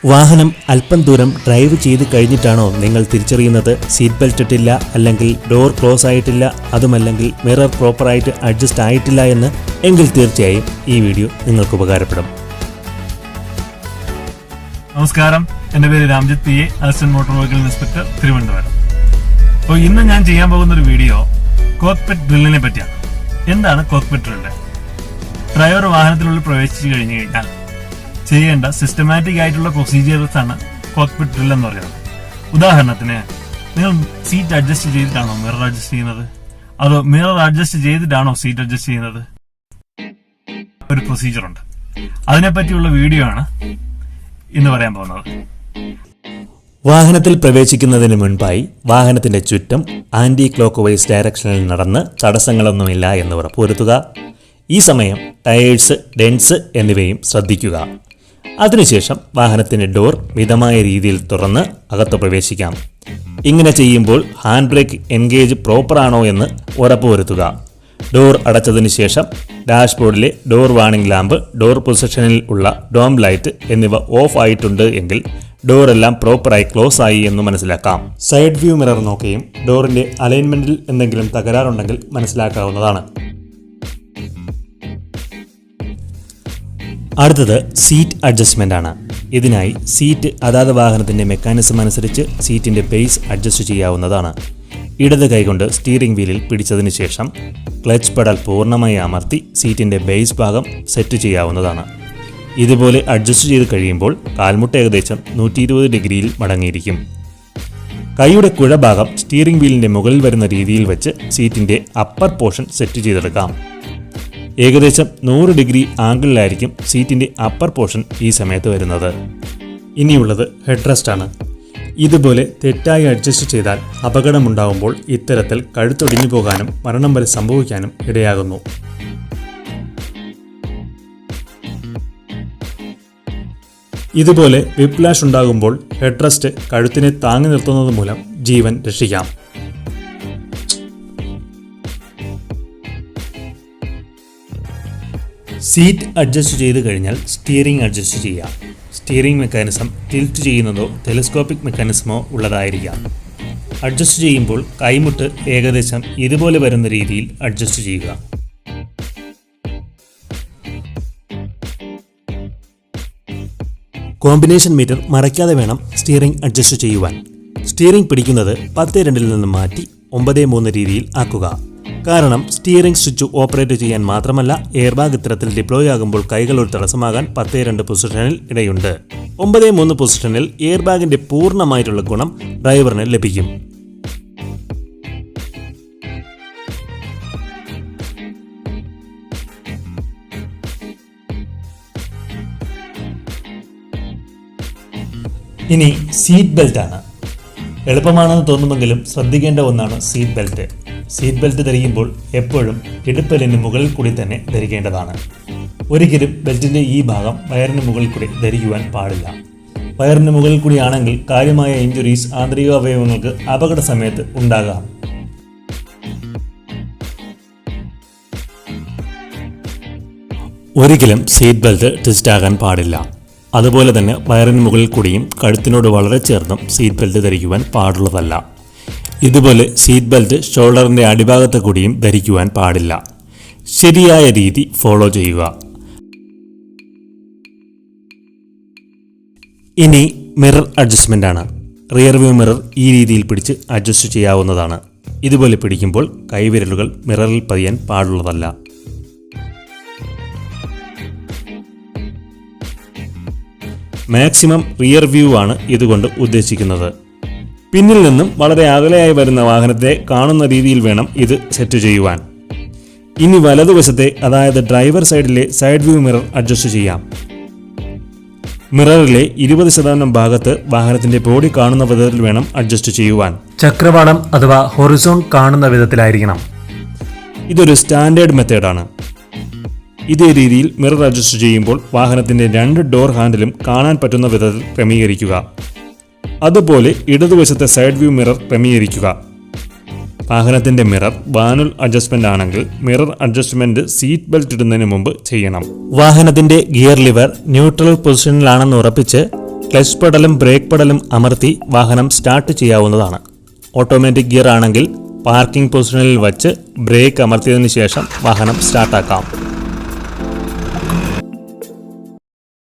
വാഹനം അല്പം ദൂരം ഡ്രൈവ് ചെയ്ത് കഴിഞ്ഞിട്ടാണോ നിങ്ങൾ തിരിച്ചറിയുന്നത് സീറ്റ് ബെൽറ്റ് ഇട്ടില്ല, അല്ലെങ്കിൽ ഡോർ ക്ലോസ് ആയിട്ടില്ല, അതുമല്ലെങ്കിൽ മിറർ പ്രോപ്പറായിട്ട് അഡ്ജസ്റ്റ് ആയിട്ടില്ല എന്ന്? എങ്കിൽ തീർച്ചയായും ഈ വീഡിയോ നിങ്ങൾക്ക് ഉപകാരപ്പെടും. നമസ്കാരം, എന്റെ പേര് Ramjith P A, assistant motor vehicle inspector, Thiruvananthapuram. അപ്പോൾ ഇന്ന് ഞാൻ ചെയ്യാൻ പോകുന്ന ഒരു വീഡിയോ കോക്പിറ്റ് ഡ്രില്ലിനെ പറ്റിയാണ്. എന്താണ് കോക്പിറ്റ് ഡ്രില്ല്? ഡ്രൈവർ വാഹനത്തിനുള്ളിൽ പ്രവേശിച്ചു കഴിഞ്ഞു കഴിഞ്ഞാൽ ചെയ്യേണ്ട സിസ്റ്റമാറ്റിക് ആയിട്ടുള്ള പ്രൊസീജിയേഴ്സ് ആണ് കോക്പിറ്റ് ഡ്രിൽ എന്ന് പറയുന്നത്. ഉദാഹരണത്തിന്, നിങ്ങൾ സീറ്റ് അഡ്ജസ്റ്റ് ചെയ്തിട്ടാണോ മിറർ അഡ്ജസ്റ്റ് ചെയ്യുന്നത്, അതോ മിറർ അഡ്ജസ്റ്റ് ചെയ്തിട്ടാണോ സീറ്റ് അഡ്ജസ്റ്റ് ചെയ്യുന്നത്? ഒരു പ്രൊസീജിയർ ഉണ്ട്. അതിനെപ്പറ്റിയുള്ള വീഡിയോ ആണ് ഇന്ന് പറയാൻ പോകുന്നത്. വാഹനത്തിൽ പ്രവേശിക്കുന്നതിന് മുൻപായി വാഹനത്തിന്റെ ചുറ്റും ആന്റി ക്ലോക്ക് വൈസ് ഡയറക്ഷനിൽ നടന്ന് തടസ്സങ്ങളൊന്നുമില്ല എന്ന് ഉറപ്പുവരുത്തുക. ഈ സമയം ടയേഴ്സ്, ഡെൻസ് എന്നിവയും ശ്രദ്ധിക്കുക. അതിനുശേഷം വാഹനത്തിന്റെ ഡോർ മിതമായ രീതിയിൽ തുറന്ന് അകത്ത് പ്രവേശിക്കാം. ഇങ്ങനെ ചെയ്യുമ്പോൾ ഹാൻഡ് ബ്രേക്ക് എൻഗേജ് പ്രോപ്പറാണോ എന്ന് ഉറപ്പുവരുത്തുക. ഡോർ അടച്ചതിന് ശേഷം ഡാഷ്ബോർഡിലെ ഡോർ വാർണിംഗ് ലാമ്പ്, ഡോർ പൊസിഷനിൽ ഉള്ള ഡോം ലൈറ്റ് എന്നിവ ഓഫ് ആയിട്ടുണ്ട് എങ്കിൽ ഡോറെല്ലാം പ്രോപ്പറായി ക്ലോസ് ആയി എന്ന് മനസ്സിലാക്കാം. സൈഡ് വ്യൂ മിറർ നോക്കിയും ഡോറിന്റെ അലൈൻമെന്റിൽ എന്തെങ്കിലും തകരാറുണ്ടെങ്കിൽ മനസ്സിലാക്കാവുന്നതാണ്. അടുത്തത് സീറ്റ് അഡ്ജസ്റ്റ്മെന്റ് ആണ്. ഇതിനായി സീറ്റ് അതാത് വാഹനത്തിന്റെ മെക്കാനിസം അനുസരിച്ച് സീറ്റിന്റെ ബേസ് അഡ്ജസ്റ്റ് ചെയ്യാവുന്നതാണ്. ഇടത് കൈകൊണ്ട് സ്റ്റിയറിംഗ് വീലിൽ പിടിച്ചതിന് ശേഷം ക്ലച്ച് പെഡൽ പൂർണ്ണമായി അമർത്തി സീറ്റിന്റെ ബേസ് ഭാഗം സെറ്റ് ചെയ്യാവുന്നതാണ്. ഇതുപോലെ അഡ്ജസ്റ്റ് ചെയ്ത് കഴിയുമ്പോൾ കാൽമുട്ട് ഏകദേശം 120 ഡിഗ്രിയിൽ മടങ്ങിയിരിക്കും. കൈയുടെ കുഴഭാഗം സ്റ്റിയറിംഗ് വീലിന്റെ മുകളിൽ വരുന്ന രീതിയിൽ വെച്ച് സീറ്റിന്റെ അപ്പർ പോർഷൻ സെറ്റ് ചെയ്തെടുക്കാം. ഏകദേശം 100 ഡിഗ്രി ആംഗിളിലായിരിക്കും സീറ്റിന്റെ അപ്പർ പോർഷൻ ഈ സമയത്ത് വരുന്നത്. ഇനിയുള്ളത് ഹെഡ് റെസ്റ്റ് ആണ്. ഇതുപോലെ തെറ്റായി അഡ്ജസ്റ്റ് ചെയ്താൽ അപകടമുണ്ടാകുമ്പോൾ ഇത്തരത്തിൽ കഴുത്തൊടിഞ്ഞു പോകാനും മരണം വരെ സംഭവിക്കാനും ഇടയാകുന്നു. ഇതുപോലെ വിപ്ലാഷ് ഉണ്ടാകുമ്പോൾ ഹെഡ് റെസ്റ്റ് കഴുത്തിനെ താങ്ങി നിർത്തുന്നത് മൂലം ജീവൻ രക്ഷിക്കാം. സീറ്റ് അഡ്ജസ്റ്റ് ചെയ്ത് കഴിഞ്ഞാൽ സ്റ്റിയറിംഗ് അഡ്ജസ്റ്റ് ചെയ്യാം. സ്റ്റിയറിംഗ് മെക്കാനിസം ടിൽറ്റ് ചെയ്യുന്നതോ ടെലിസ്കോപ്പിക് മെക്കാനിസമോ ഉള്ളതായിരിക്കാം. അഡ്ജസ്റ്റ് ചെയ്യുമ്പോൾ കൈമുട്ട് ഏകദേശം ഇതുപോലെ വരുന്ന രീതിയിൽ അഡ്ജസ്റ്റ് ചെയ്യുക. കോമ്പിനേഷൻ മീറ്റർ മറയ്ക്കാതെ വേണം സ്റ്റിയറിംഗ് അഡ്ജസ്റ്റ് ചെയ്യുവാൻ. സ്റ്റിയറിംഗ് പിടിക്കുന്നത് 10-2 നിന്ന് മാറ്റി 9-3 രീതിയിൽ ആക്കുക. കാരണം സ്റ്റിയറിംഗ് സ്വിച്ച് ഓപ്പറേറ്റ് ചെയ്യാൻ മാത്രമല്ല, എയർബാഗ് ഇത്തരത്തിൽ ഡിപ്ലോയ് ആകുമ്പോൾ കൈകൾ ഒരു തടസ്സമാകാൻ 10-2 പൊസിഷനിൽ ഇടയുണ്ട്. 9-3 പൊസിഷനിൽ എയർബാഗിന്റെ പൂർണ്ണമായിട്ടുള്ള ഗുണം ഡ്രൈവറിന് ലഭിക്കും. ഇനി സീറ്റ് ബെൽറ്റ് ആണ്. എളുപ്പമാണെന്ന് തോന്നുമെങ്കിലും ശ്രദ്ധിക്കേണ്ട ഒന്നാണ് സീറ്റ് ബെൽറ്റ്. സീറ്റ് ബെൽറ്റ് ധരിക്കുമ്പോൾ എപ്പോഴും ഇടുപ്പലിന് മുകളിൽ കൂടി തന്നെ ധരിക്കേണ്ടതാണ്. ഒരിക്കലും ബെൽറ്റിന്റെ ഈ ഭാഗം വയറിന് മുകളിൽ കൂടി ധരിക്കുവാൻ പാടില്ല. വയറിന് മുകളിൽ കൂടിയാണെങ്കിൽ കാര്യമായ ഇഞ്ചുറീസ് ആന്തരിക അവയവങ്ങൾക്ക് അപകട സമയത്ത് ഉണ്ടാകാം. ഒരിക്കലും സീറ്റ് ബെൽറ്റ് ട്വിസ്റ്റ് ആകാൻ പാടില്ല. അതുപോലെ തന്നെ വയറിന് മുകളിൽ കൂടിയും കഴുത്തിനോട് വളരെ ചേർന്നും സീറ്റ് ബെൽറ്റ് ധരിക്കുവാൻ പാടുള്ളതല്ല. ഇതുപോലെ സീറ്റ് ബെൽറ്റ് ഷോൾഡറിന്റെ അടിഭാഗത്ത് കൂടിയും ധരിക്കുവാൻ പാടില്ല. ശരിയായ രീതി ഫോളോ ചെയ്യുക. ഇനി മിറർ അഡ്ജസ്റ്റ്മെന്റ് ആണ്. റിയർ വ്യൂ മിറർ ഈ രീതിയിൽ പിടിച്ച് അഡ്ജസ്റ്റ് ചെയ്യാവുന്നതാണ്. ഇതുപോലെ പിടിക്കുമ്പോൾ കൈവിരലുകൾ മിററിൽ പതിയാൻ പാടുള്ളതല്ല. മാക്സിമം റിയർ വ്യൂ ആണ് ഇതുകൊണ്ട് ഉദ്ദേശിക്കുന്നത്. പിന്നിൽ നിന്നും വളരെ അകലെയായി വരുന്ന വാഹനത്തെ കാണുന്ന രീതിയിൽ വേണം ഇത് സെറ്റ് ചെയ്യുവാൻ. ഇനി വലതുവശത്തെ, അതായത് ഡ്രൈവർ സൈഡിലെ സൈഡ് വ്യൂ മിറർ അഡ്ജസ്റ്റ് ചെയ്യാം. മിററിലെ 20% ഭാഗത്ത് വാഹനത്തിന്റെ ബോഡി കാണുന്ന വിധത്തിൽ വേണം അഡ്ജസ്റ്റ് ചെയ്യുവാൻ. ചക്രവാളം അഥവാ ഹൊറിസോൺ കാണുന്ന വിധത്തിലായിരിക്കണം. ഇതൊരു സ്റ്റാൻഡേർഡ് മെത്തേഡാണ്. ഇതേ രീതിയിൽ മിറർ അഡ്ജസ്റ്റ് ചെയ്യുമ്പോൾ വാഹനത്തിന്റെ 2 ഡോർ ഹാൻഡിലും കാണാൻ പറ്റുന്ന വിധത്തിൽ ക്രമീകരിക്കുക. അതുപോലെ ഇടതുവശത്തെ സൈഡ് വ്യൂ മിറർ ക്രമീകരിക്കുക. വാഹനത്തിന്റെ മിറർ മാനുവൽ അഡ്ജസ്റ്റ്മെന്റ് ആണെങ്കിൽ മിറർ അഡ്ജസ്റ്റ്മെന്റ് സീറ്റ് ബെൽറ്റ് ഇടുന്നതിന് മുമ്പ് ചെയ്യണം. വാഹനത്തിന്റെ ഗിയർ ലിവർ ന്യൂട്രൽ പൊസിഷനിലാണെന്ന് ഉറപ്പിച്ച് ക്ലച്ച് പെഡലും ബ്രേക്ക് പെഡലും അമർത്തി വാഹനം സ്റ്റാർട്ട് ചെയ്യാവുന്നതാണ്. ഓട്ടോമാറ്റിക് ഗിയർ ആണെങ്കിൽ പാർക്കിംഗ് പൊസിഷനിൽ വച്ച് ബ്രേക്ക് അമർത്തിയതിനു ശേഷം വാഹനം സ്റ്റാർട്ടാക്കാം.